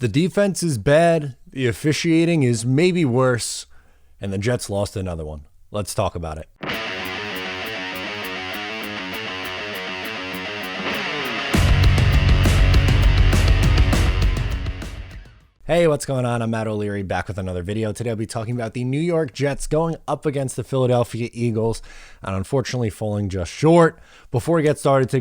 The defense is bad, the officiating is maybe worse, and the Jets lost another one. Let's talk about it. Hey, what's going on? I'm Matt O'Leary, back with another video. Today I'll be talking about the New York Jets going up against the Philadelphia Eagles and unfortunately falling just short. Before we get started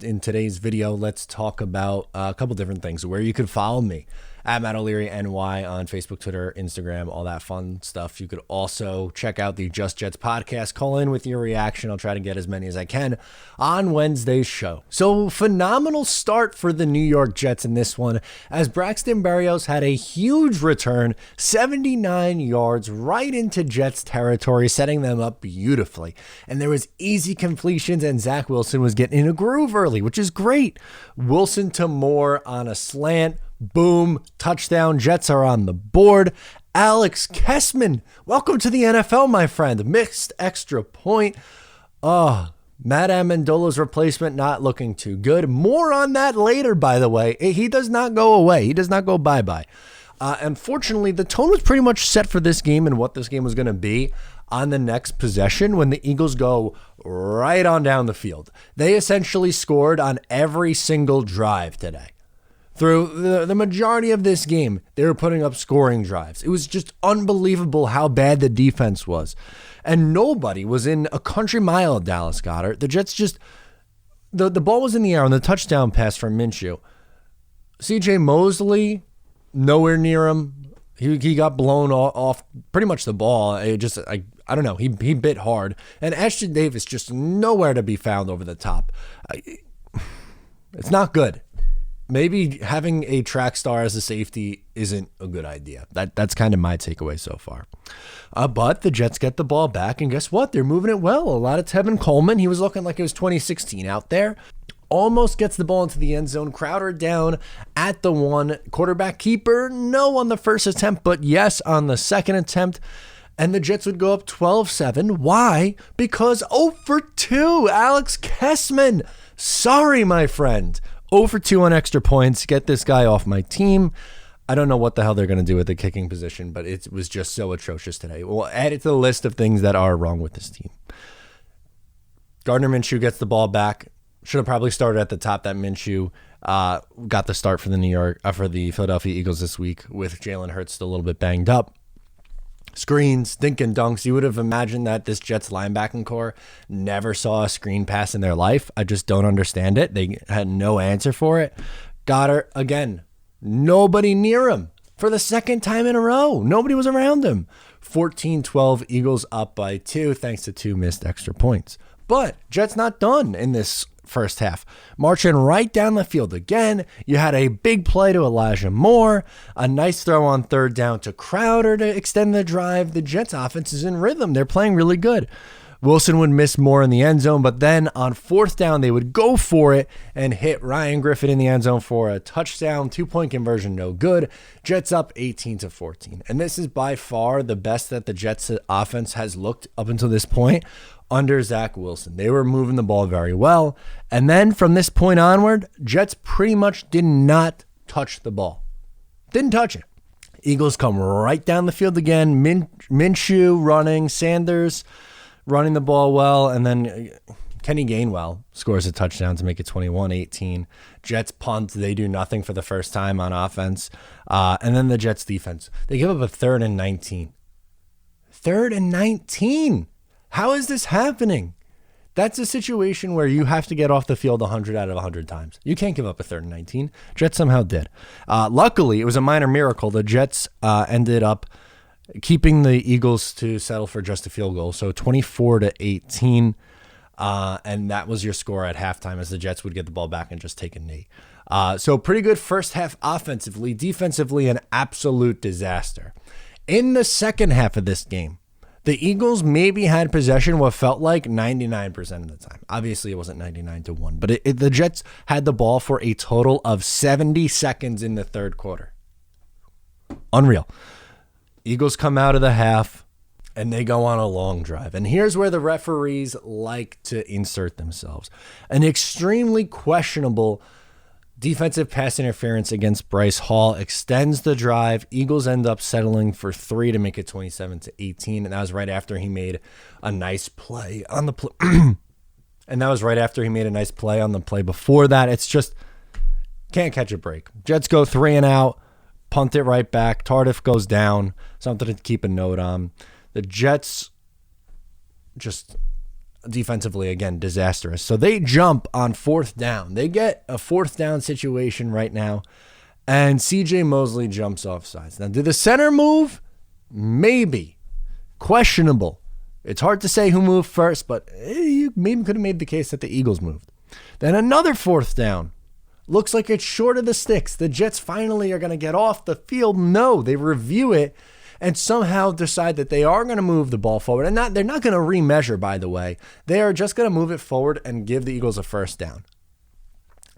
in today's video, let's talk about a couple different things. Where you can follow me at Matt O'Leary NY on Facebook, Twitter, Instagram, all that fun stuff. You could also check out the Just Jets podcast. Call in with your reaction. I'll try to get as many as I can on Wednesday's show. So phenomenal start for the New York Jets in this one, as Braxton Berrios had a huge return, 79 yards right into Jets territory, setting them up beautifully. And there was easy completions, and Zach Wilson was getting in a groove early, which is great. Wilson to Moore on a slant. Boom, touchdown, Jets are on the board. Alex Kessman, welcome to the NFL, my friend. Missed extra point. Matt Amendola's replacement not looking too good. More on that later, by the way. He does not go away. He does not go bye-bye. Unfortunately, the tone was pretty much set for this game and what this game was going to be on the next possession when the Eagles go right on down the field. They essentially scored on every single drive today. Through the majority of this game, they were putting up scoring drives. It was just unbelievable how bad the defense was. And nobody was in a country mile of Dallas Goedert. The Jets just, the ball was in the air on the touchdown pass from Minshew. CJ Mosley, nowhere near him. He got blown off pretty much the ball. I don't know. He bit hard. And Ashton Davis just nowhere to be found over the top. It's not good. Maybe having a track star as a safety isn't a good idea. That's kind of my takeaway so far. But the Jets get the ball back, and guess what? They're moving it well. A lot of Tevin Coleman. He was looking like it was 2016 out there. Almost gets the ball into the end zone. Crowder down at the one. Quarterback keeper, no on the first attempt, but yes on the second attempt. And the Jets would go up 12-7. Why? Because 0-for-2. Alex Kessman. Sorry, my friend. 0-for-2 on extra points. Get this guy off my team. I don't know what the hell they're going to do with the kicking position, but it was just so atrocious today. We'll add it to the list of things that are wrong with this team. Gardner Minshew gets the ball back. Should have probably started at the top. That Minshew got the start for the Philadelphia Eagles this week with Jalen Hurts a little bit banged up. Screens, dink and dunks. You would have imagined that this Jets linebacking core never saw a screen pass in their life. I just don't understand it. They had no answer for it. Goddard, again, nobody near him for the second time in a row. Nobody was around him. 14-12, Eagles up by 2 thanks to 2 missed extra points. But Jets not done in this first half. Marching right down the field again. You had a big play to Elijah Moore, a nice throw on third down to Crowder to extend the drive. The Jets offense is in rhythm. They're playing really good. Wilson would miss more in the end zone, but then on fourth down, they would go for it and hit Ryan Griffin in the end zone for a touchdown. 2-point conversion, no good. Jets up 18-14. And this is by far the best that the Jets offense has looked up until this point under Zach Wilson. They were moving the ball very well. And then from this point onward, Jets pretty much did not touch the ball. Didn't touch it. Eagles come right down the field again. Minshew running, Sanders running the ball well, and then Kenny Gainwell scores a touchdown to make it 21-18. Jets punt. They do nothing for the first time on offense. And then the Jets defense. They give up a 3rd and 19. 3rd and 19. How is this happening? That's a situation where you have to get off the field 100 out of 100 times. You can't give up a 3rd and 19. Jets somehow did. Luckily, it was a minor miracle. The Jets ended up keeping the Eagles to settle for just a field goal. So 24-18. And that was your score at halftime as the Jets would get the ball back and just take a knee. So pretty good first half offensively. Defensively, an absolute disaster. In the second half of this game, the Eagles maybe had possession what felt like 99% of the time. Obviously, it wasn't 99-1, but the Jets had the ball for a total of 70 seconds in the third quarter. Unreal. Eagles come out of the half, and they go on a long drive. And here's where the referees like to insert themselves. An extremely questionable Defensive pass interference against Bryce Hall extends the drive. Eagles end up settling for 3 to make it 27-18, and that was right after he made a nice play on the play. And that was right after he made a nice play on the play before that. It's just can't catch a break. Jets go 3 and out, punt it right back. Tardif goes down. Something to keep a note on. The Jets just defensively, again, disastrous. So they jump on 4th down. They get a 4th down situation right now, and C.J. Mosley jumps off sides. Now, did the center move? Maybe. Questionable. It's hard to say who moved first, but you maybe could have made the case that the Eagles moved. Then another 4th down. Looks like it's short of the sticks. The Jets finally are going to get off the field. No, they review it and somehow decide that they are going to move the ball forward. And they're not going to remeasure, by the way. They are just going to move it forward and give the Eagles a 1st down.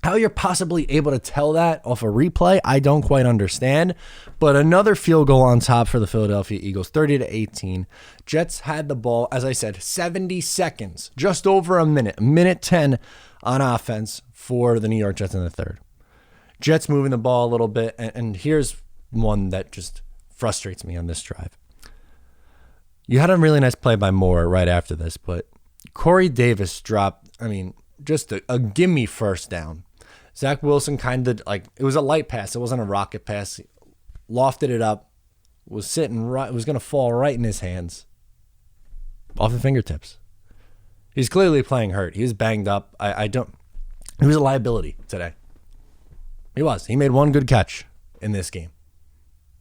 How you're possibly able to tell that off a replay, I don't quite understand. But another field goal on top for the Philadelphia Eagles, 30-18. Jets had the ball, as I said, 70 seconds, just over a minute 10 on offense for the New York Jets in the 3rd. Jets moving the ball a little bit, and here's one that just frustrates me on this drive. You had a really nice play by Moore right after this, but Corey Davis dropped, just a gimme 1st down. Zach Wilson kind of it was a light pass. It wasn't a rocket pass. He lofted it up, was sitting right, it was going to fall right in his hands, off the fingertips. He's clearly playing hurt. He was banged up. He was a liability today. He was. He made one good catch in this game.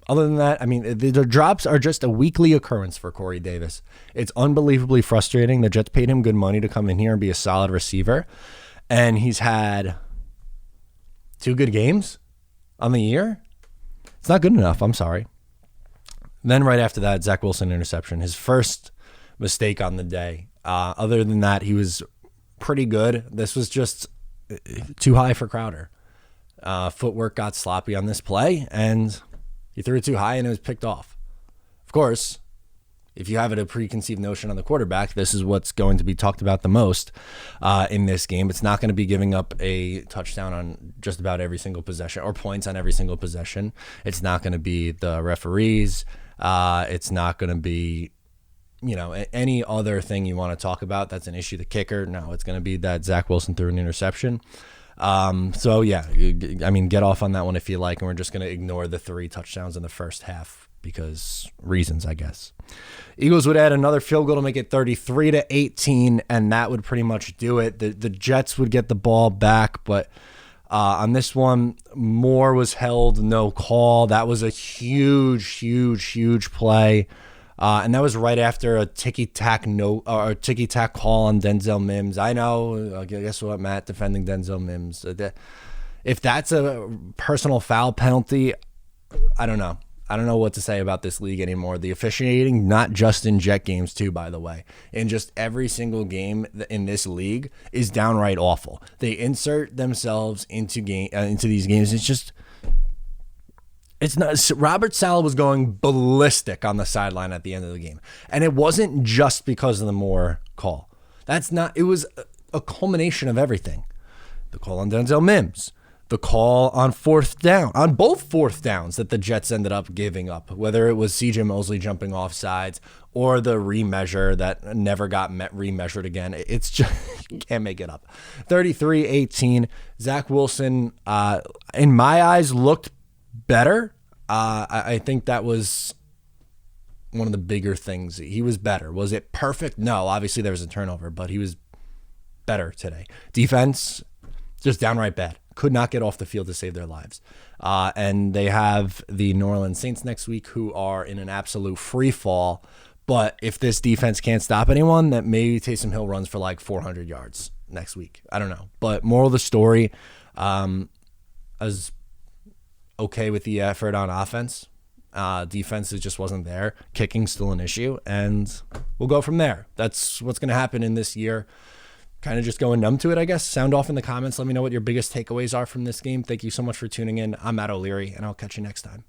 Other than that, the drops are just a weekly occurrence for Corey Davis. It's unbelievably frustrating. The Jets paid him good money to come in here and be a solid receiver, and he's had 2 good games on the year. It's not good enough. I'm sorry. Then right after that, Zach Wilson interception, his first mistake on the day. Other than that, he was pretty good. This was just too high for Crowder. Footwork got sloppy on this play, and he threw it too high, and it was picked off. Of course, if you have a preconceived notion on the quarterback, this is what's going to be talked about the most in this game. It's not going to be giving up a touchdown on just about every single possession or points on every single possession. It's not going to be the referees. It's not going to be any other thing you want to talk about that's an issue. The kicker, no, it's going to be that Zach Wilson threw an interception. So yeah, get off on that one if you like, and we're just going to ignore the 3 touchdowns in the first half because reasons, I guess. Eagles would add another field goal to make it 33-18, and that would pretty much do it. The Jets would get the ball back, but on this one, Moore was held, no call. That was a huge play. And that was right after a ticky-tack call on Denzel Mims. I know, guess what, Matt, defending Denzel Mims. If that's a personal foul penalty, I don't know. I don't know what to say about this league anymore. The officiating, not just in Jet games too, by the way, in just every single game in this league is downright awful. They insert themselves into these games. It's not. Robert Saleh was going ballistic on the sideline at the end of the game, and it wasn't just because of the Moore call. It was a culmination of everything. The call on Denzel Mims, the call on 4th down, on both 4th downs that the Jets ended up giving up, whether it was C.J. Mosley jumping off sides or the remeasure that never got remeasured again. It's just, you can't make it up. 33-18. Zach Wilson, in my eyes, looked better. I think that was one of the bigger things. He was better. Was it perfect? No, obviously there was a turnover, but he was better today. Defense, just downright bad. Could not get off the field to save their lives. And they have the New Orleans Saints next week, who are in an absolute free fall. But if this defense can't stop anyone, that maybe Taysom Hill runs for like 400 yards next week. I don't know. But moral of the story, I was okay with the effort on offense. Defense, it just wasn't there. Kicking's still an issue, and we'll go from there. That's what's going to happen in this year. Kind of just going numb to it, I guess. Sound off in the comments. Let me know what your biggest takeaways are from this game. Thank you so much for tuning in. I'm Matt O'Leary, and I'll catch you next time.